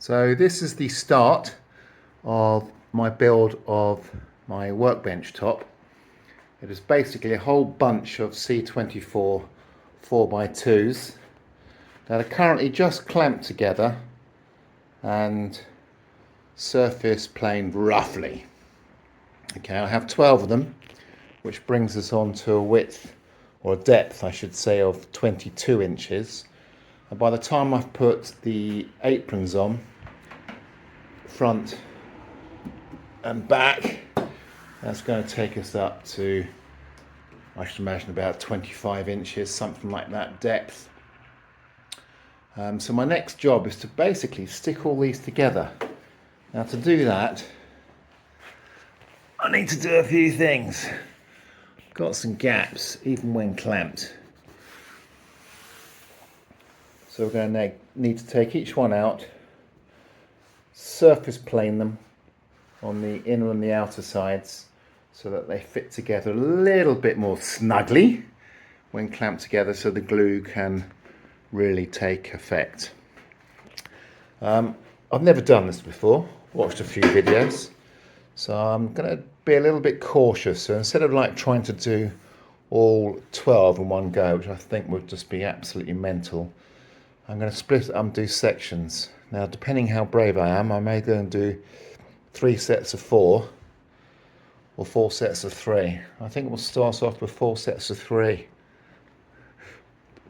So this is the start of my build of my workbench top. It is basically a whole bunch of C24 4x2s that are currently just clamped together and surface planed roughly. Okay, I have 12 of them, which brings us on to a width, or a depth I should say, of 22 inches. And by the time I've put the aprons on, front and back, that's going to take us up to, I should imagine, about 25 inches, something like that depth. So my next job is to basically stick all these together. Now to do that, I need to do a few things. Got some gaps even when clamped. So we're going to need to take each one out, surface plane them on the inner and the outer sides so that they fit together a little bit more snugly when clamped together, so the glue can really take effect. I've never done this before, watched a few videos, so I'm going to be a little bit cautious. So instead of like trying to do all 12 in one go, which I think would just be absolutely mental, I'm going to split it up and do sections. Now, depending how brave I am, I may go and do 3 sets of 4 or 4 sets of 3. I think we'll start off with 4 sets of 3.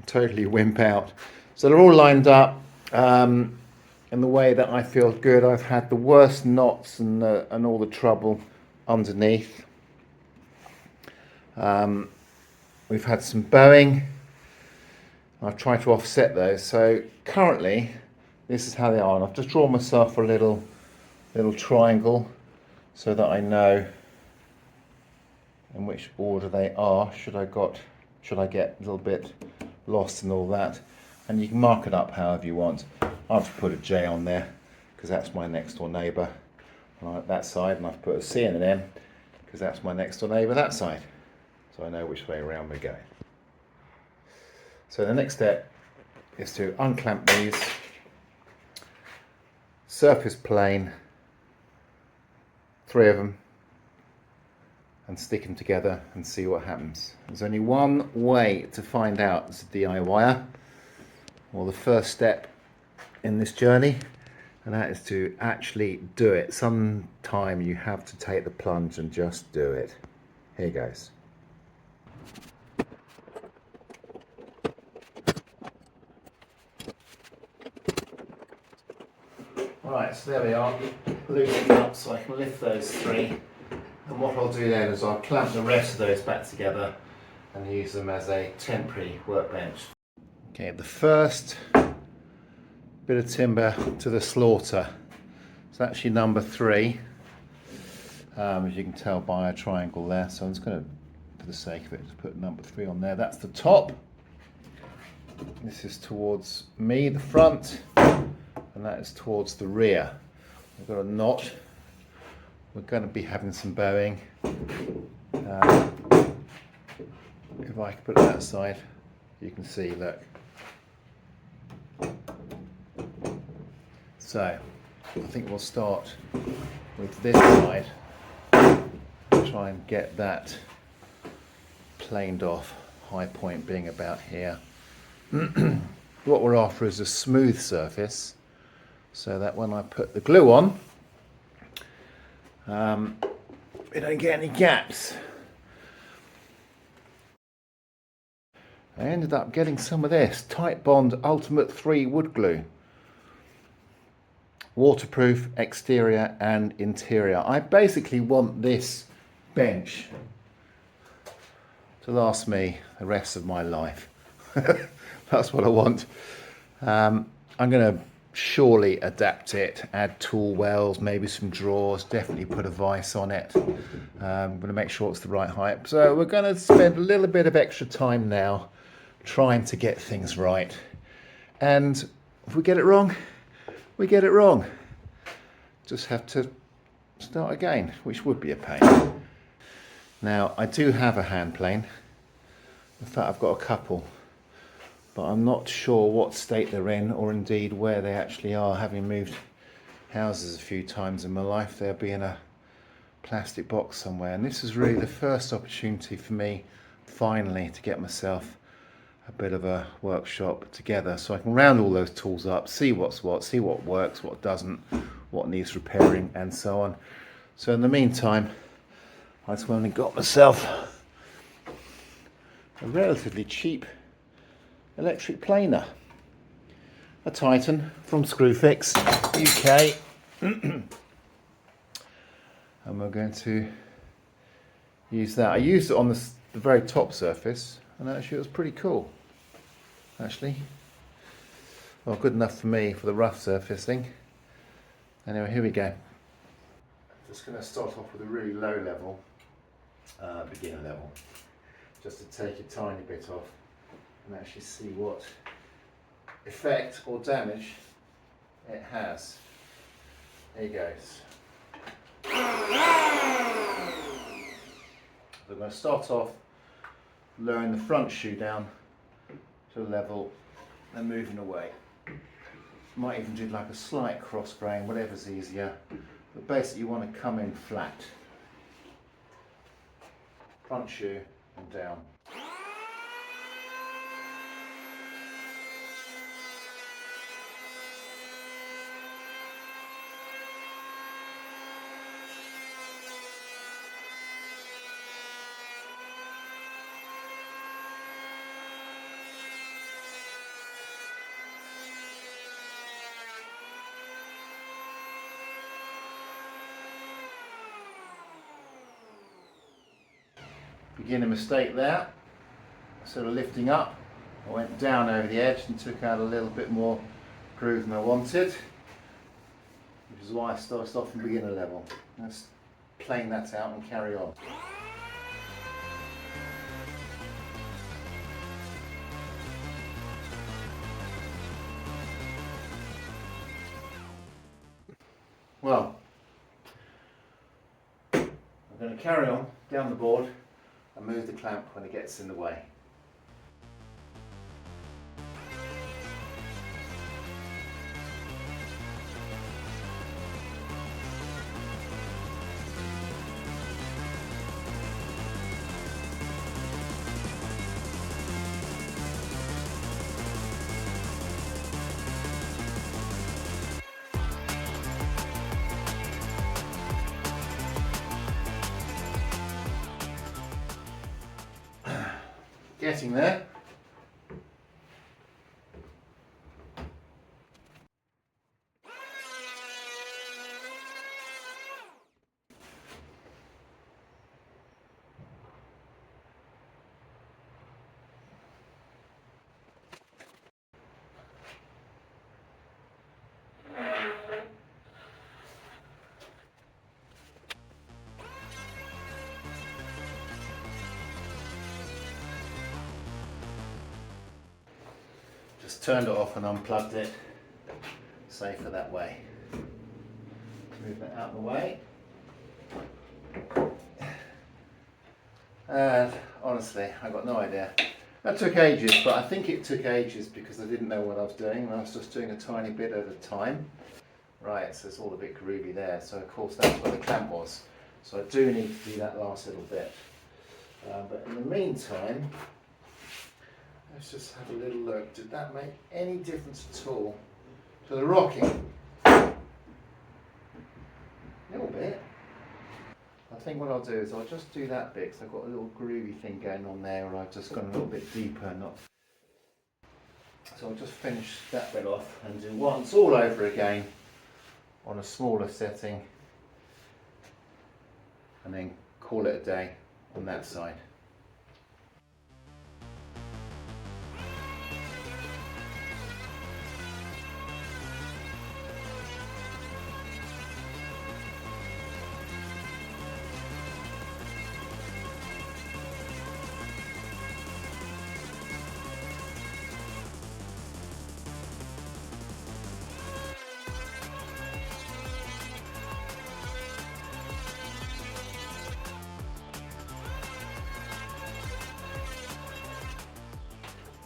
Totally wimp out. So they're all lined up in the way that I feel good. I've had the worst knots and all the trouble underneath. We've had some bowing. I've tried to offset those. So currently, this is how they are. And I've just drawn myself a little triangle so that I know in which order they are. Should I get a little bit lost and all that, and you can mark it up however you want. I've put a J on there because that's my next door neighbour on that side, and I've put a C and an M because that's my next door neighbour that side, so I know which way around we're going. So the next step is to unclamp these, surface plane 3 of them, and stick them together and see what happens. There's only one way to find out as a DIYer, or the first step in this journey, and that is to actually do it. Sometime you have to take the plunge and just do it. Here goes. Right, so there we are, loosening up so I can lift those 3. And what I'll do then is I'll clamp the rest of those back together and use them as a temporary workbench. Okay, the first bit of timber to the slaughter. It's actually number 3, as you can tell by a triangle there. So I'm just going to, for the sake of it, just put number 3 on there. That's the top. This is towards me, the front, and that is towards the rear. I've got a knot. We're going to be having some bowing. If I can put it that side, you can see, look. So, I think we'll start with this side. Try and get that planed off, high point being about here. What we're after is a smooth surface, so that when I put the glue on, we don't get any gaps. I ended up getting some of this Tight Bond Ultimate 3 wood glue, waterproof exterior and interior. I basically want this bench to last me the rest of my life. That's what I want. I'm going to surely adapt it, add tool wells, maybe some drawers, definitely put a vise on it. I'm going to make sure it's the right height. So we're going to spend a little bit of extra time now trying to get things right. And if we get it wrong, we get it wrong. Just have to start again, which would be a pain. Now, I do have a hand plane. In fact, I've got a couple, but I'm not sure what state they're in, or indeed where they actually are, having moved houses a few times in my life, there'll be in a plastic box somewhere, and this is really the first opportunity for me finally to get myself a bit of a workshop together so I can round all those tools up, see what's what, see what works, what doesn't, what needs repairing, and so on. So in the meantime, I just went and got myself a relatively cheap electric planer, a Titan from Screwfix UK. And we're going to use that. I used it on the very top surface, and actually it was pretty cool. Actually, well, good enough for me for the rough surfacing. Anyway, here we go. Just going to start off with a really low level, beginner level, just to take a tiny bit off and actually see what effect or damage it has. There he goes. So I'm going to start off lowering the front shoe down to a level and moving away. Might even do like a slight cross grain, whatever's easier, but basically you want to come in flat. Front shoe and down. Beginner mistake there. Instead of lifting up, I went down over the edge and took out a little bit more groove than I wanted, which is why I started off from beginner level. Let's plane that out and carry on. Well, I'm going to carry on down the board and move the clamp when it gets in the way. Getting there. Just turned it off and unplugged it. Safer that way. Move that out of the way. And honestly, I've got no idea. That took ages, but I think it took ages because I didn't know what I was doing, and I was just doing a tiny bit at a time. Right, so it's all a bit groovy there, so of course that's where the clamp was. So I do need to do that last little bit. But in the meantime, let's just have a little look. Did that make any difference at all to the rocking? A little bit. I think what I'll do is I'll just do that bit because I've got a little groovy thing going on there where I've just gone a little bit deeper. So I'll just finish that bit off and do once all over again on a smaller setting and then call it a day on that side.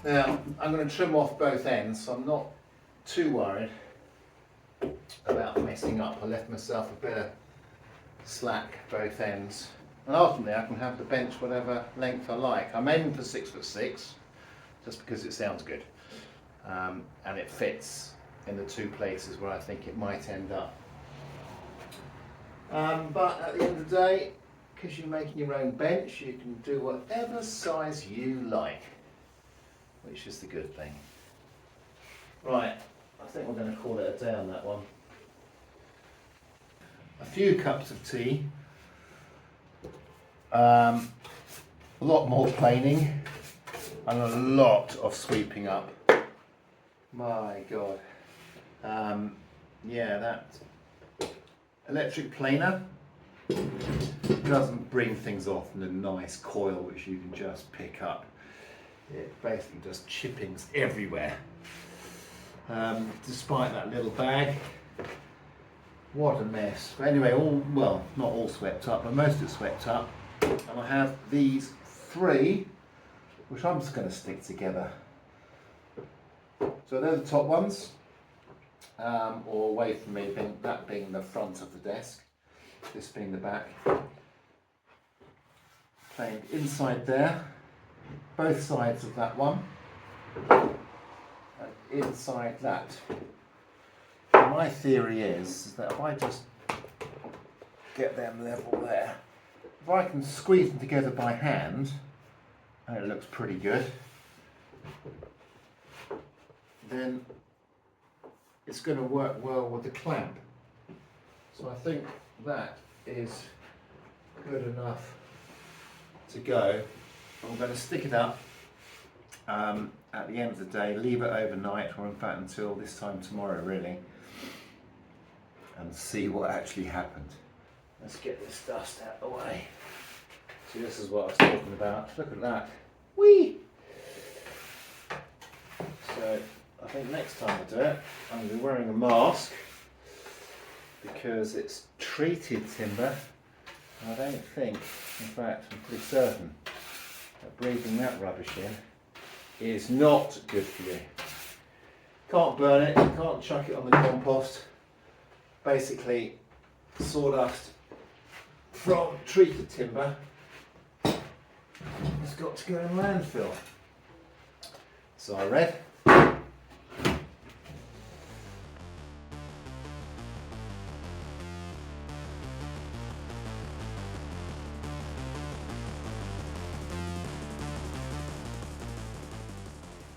Now, I'm going to trim off both ends, so I'm not too worried about messing up. I left myself a bit of slack both ends. And ultimately I can have the bench whatever length I like. I'm aiming for 6'6", just because it sounds good. And it fits in the two places where I think it might end up. But at the end of the day, because you're making your own bench, you can do whatever size you like, which is the good thing. Right, I think we're going to call it a day on that one. A few cups of tea, a lot more planing, and a lot of sweeping up. My God. Yeah, that electric planer doesn't bring things off in a nice coil which you can just pick up. It basically does chippings everywhere. Despite that little bag, what a mess. But anyway, well, not all swept up, but most of it swept up. And I have these three, which I'm just going to stick together. So they're the top ones, or away from me, that being the front of the desk, this being the back. Playing inside there, both sides of that one, and inside that. And my theory is that if I just get them level there, if I can squeeze them together by hand, and it looks pretty good, then it's going to work well with the clamp. So I think that is good enough to go. I'm going to stick it up at the end of the day, leave it overnight, or in fact until this time tomorrow really, and see what actually happened. Let's get this dust out of the way. See, this is what I was talking about. Look at that. Whee! So I think next time I do it, I'm going to be wearing a mask because it's treated timber. I don't think, in fact, I'm pretty certain that breathing that rubbish in is not good for you. Can't burn it, you can't chuck it on the compost. Basically, sawdust from treated timber has got to go in landfill. So I read.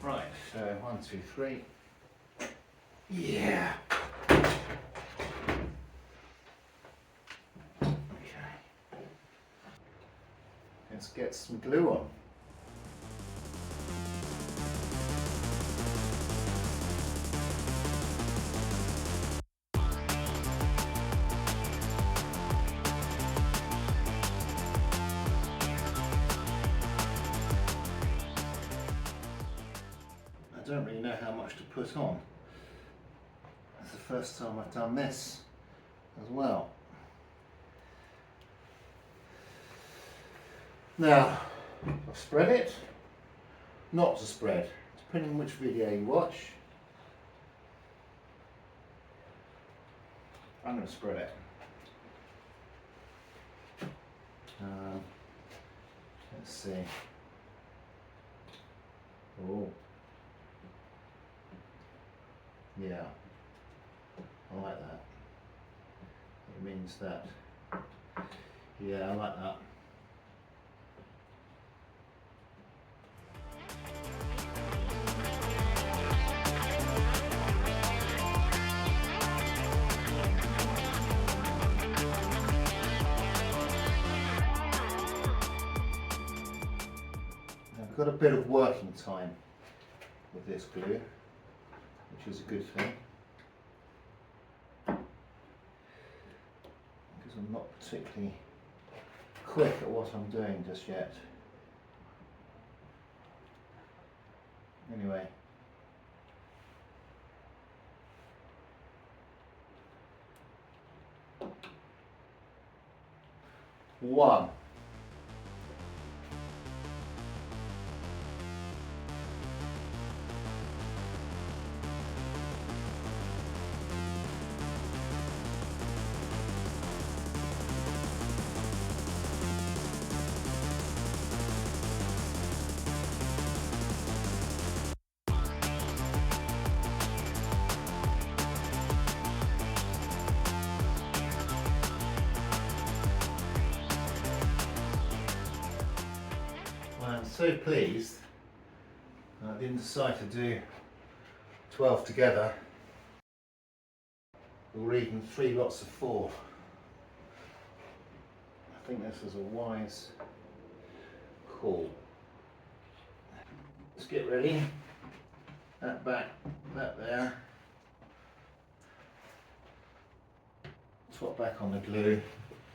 Right, so 1, 2, 3. Yeah. Okay. Let's get some glue on. I don't really know how much to put on. It's the first time I've done this as well. Now, I've spread it, not to spread, depending on which video you watch. I'm going to spread it. Let's see. Oh. Yeah, I like that. It means that, yeah, I like that. I've got a bit of working time with this glue, which is a good thing, because I'm not particularly quick at what I'm doing just yet. Anyway, one. so pleased I didn't decide to do 12 together or even 3 lots of 4. I think this was a wise call. Let's get ready. That back, that there. Swap back on the glue,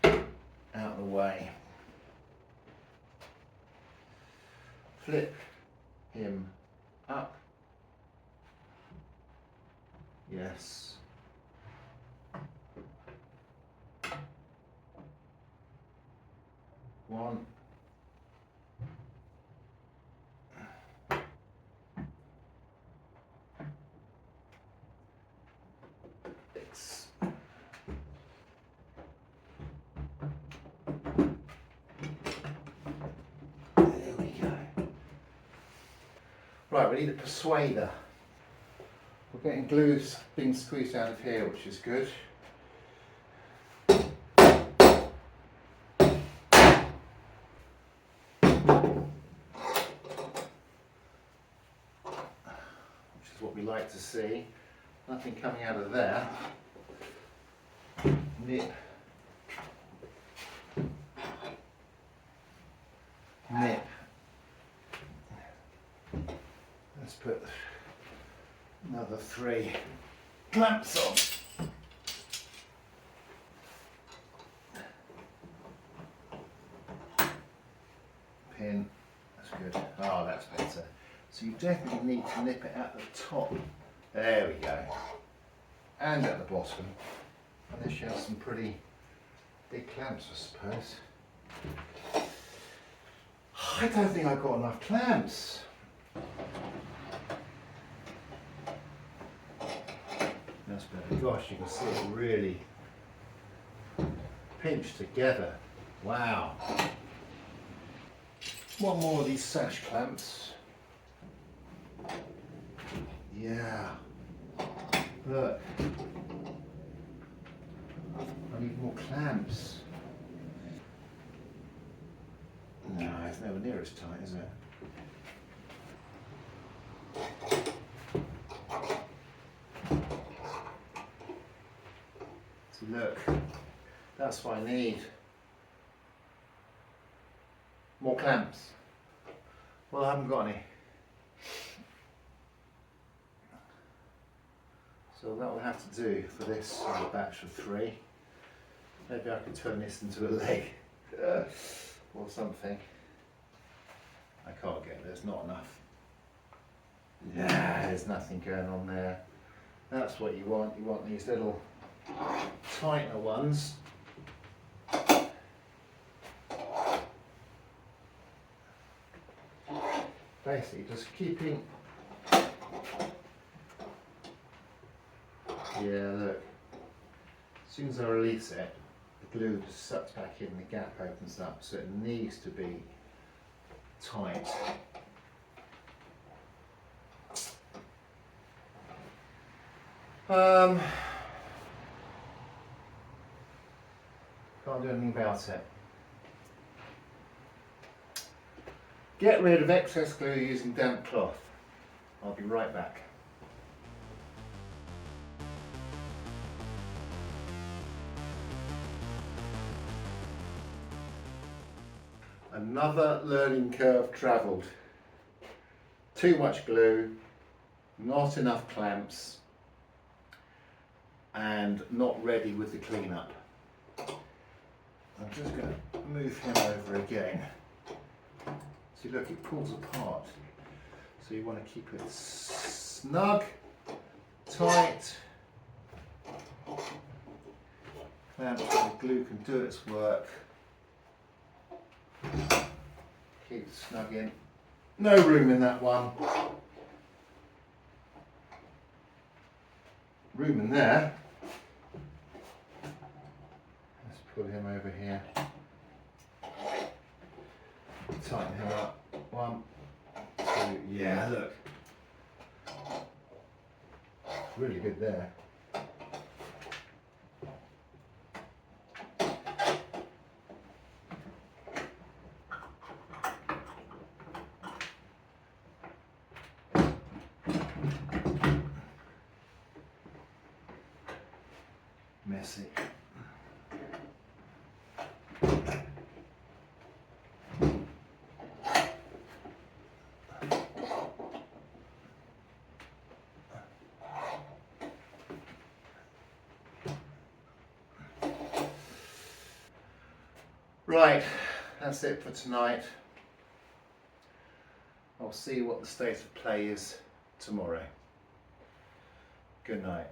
out of the way. Flip him up. Yes. One. Six. There we go. Right, we need a persuader. We're getting glue being squeezed out of here, which is good. Which is what we like to see. Nothing coming out of there. Nip. Nip. Let's put another 3 clamps on. Pin. That's good. Oh, that's better. So you definitely need to nip it at the top. There we go. And at the bottom. Unless you have some pretty big clamps, I suppose. I don't think I've got enough clamps. That's better. Gosh, you can see it really pinched together. Wow. One more of these sash clamps. Yeah. Look. I need more clamps. No, it's nowhere near as tight, is it? So look, that's what I need. More clamps. Well, I haven't got any. So that will have to do for this little batch of 3. Maybe I could turn this into a leg or something. I can't get it, there's not enough. Yeah, there's nothing going on there. That's what you want. You want these little tighter ones. Basically just keeping, yeah, look, as soon as I release it, the glue just sucks back in, the gap opens up, so it needs to be tight. Can't do anything about it. Get rid of excess glue using damp cloth. I'll be right back. Another learning curve travelled. Too much glue, not enough clamps, and not ready with the cleanup. I'm just going to move him over again. See, look, it pulls apart. So you want to keep it snug, tight. Clamp so the glue can do its work. Keep it snug in. No room in that one. Room in there. Let's pull him over here. Tighten him up. 1, 2, yeah, look. Really good there. messy. Right, that's it for tonight. I'll see what the state of play is tomorrow. Good night.